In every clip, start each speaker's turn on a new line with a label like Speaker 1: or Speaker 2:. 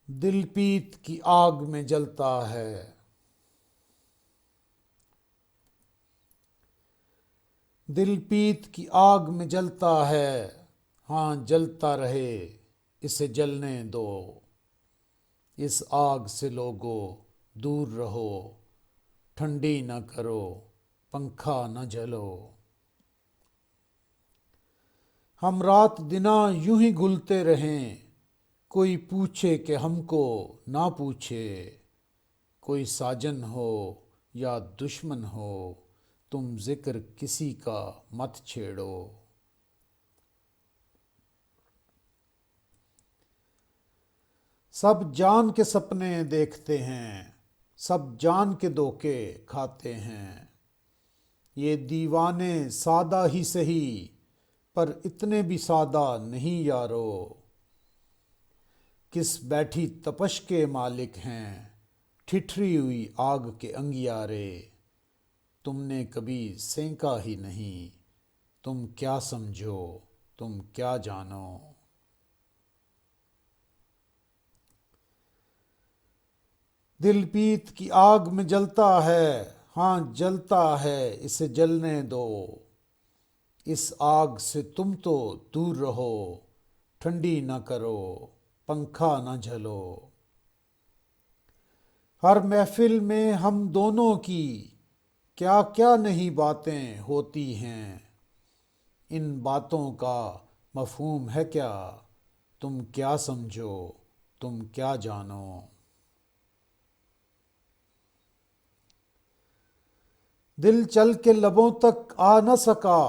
Speaker 1: دل پیت کی آگ میں جلتا ہے، دل پیت کی آگ میں جلتا ہے، ہاں جلتا رہے اسے جلنے دو، اس آگ سے لوگو دور رہو، ٹھنڈی نہ کرو، پنکھا نہ جلو۔ ہم رات دنا یوں ہی گھلتے رہیں، کوئی پوچھے کہ ہم کو نہ پوچھے، کوئی ساجن ہو یا دشمن ہو، تم ذکر کسی کا مت چھیڑو۔ سب جان کے سپنے دیکھتے ہیں، سب جان کے دھوکے کھاتے ہیں، یہ دیوانے سادہ ہی سہی پر اتنے بھی سادہ نہیں یارو، کس بیٹھی تپش کے مالک ہیں، ٹھٹری ہوئی آگ کے انگیارے، تم نے کبھی سینکا ہی نہیں، تم کیا سمجھو، تم کیا جانو۔ دل پیت کی آگ میں جلتا ہے، ہاں جلتا ہے اسے جلنے دو، اس آگ سے تم تو دور رہو، ٹھنڈی نہ کرو، پنکھا نہ جھلو۔ ہر محفل میں ہم دونوں کی کیا کیا نہیں باتیں ہوتی ہیں، ان باتوں کا مفہوم ہے کیا، تم کیا سمجھو، تم کیا جانو۔ دل چل کے لبوں تک آ نہ سکا،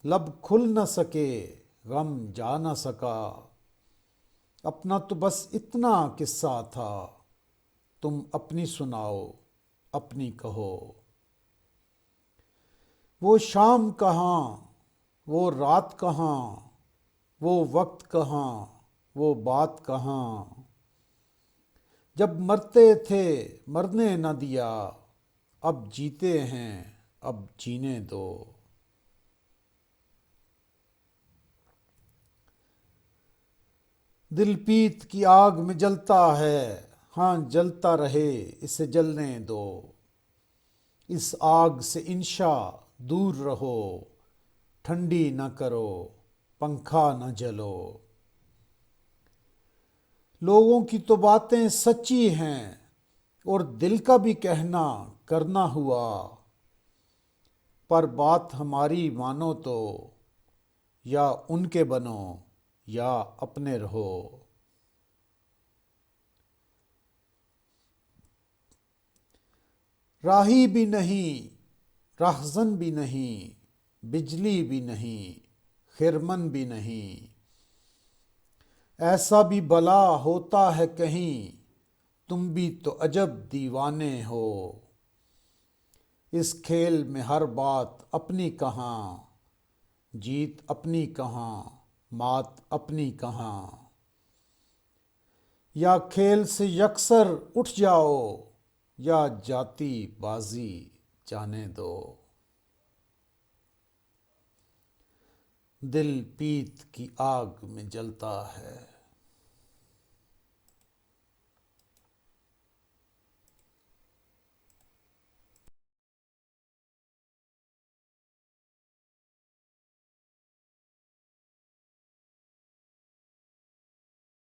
Speaker 1: لب کھل نہ سکے، غم جا نہ سکا، اپنا تو بس اتنا قصہ تھا، تم اپنی سناؤ، اپنی کہو۔ وہ شام کہاں، وہ رات کہاں، وہ وقت کہاں، وہ بات کہاں، جب مرتے تھے مرنے نہ دیا، اب جیتے ہیں اب جینے دو۔ دل پیت کی آگ میں جلتا ہے، ہاں جلتا رہے اسے جلنے دو، اس آگ سے انشا دور رہو، ٹھنڈی نہ کرو، پنکھا نہ جلو۔ لوگوں کی تو باتیں سچی ہیں، اور دل کا بھی کہنا کرنا ہوا، پر بات ہماری مانو تو یا ان کے بنو یا اپنے رہو۔ راہی بھی نہیں، رہزن بھی نہیں، بجلی بھی نہیں، خرمن بھی نہیں، ایسا بھی بلا ہوتا ہے کہیں، تم بھی تو عجب دیوانے ہو، اس کھیل میں ہر بات اپنی کہاں، جیت اپنی کہاں، مات اپنی کہاں، یا کھیل سے یکسر اٹھ جاؤ، یا جاتی بازی جانے دو۔ دل پیت کی آگ میں جلتا ہے۔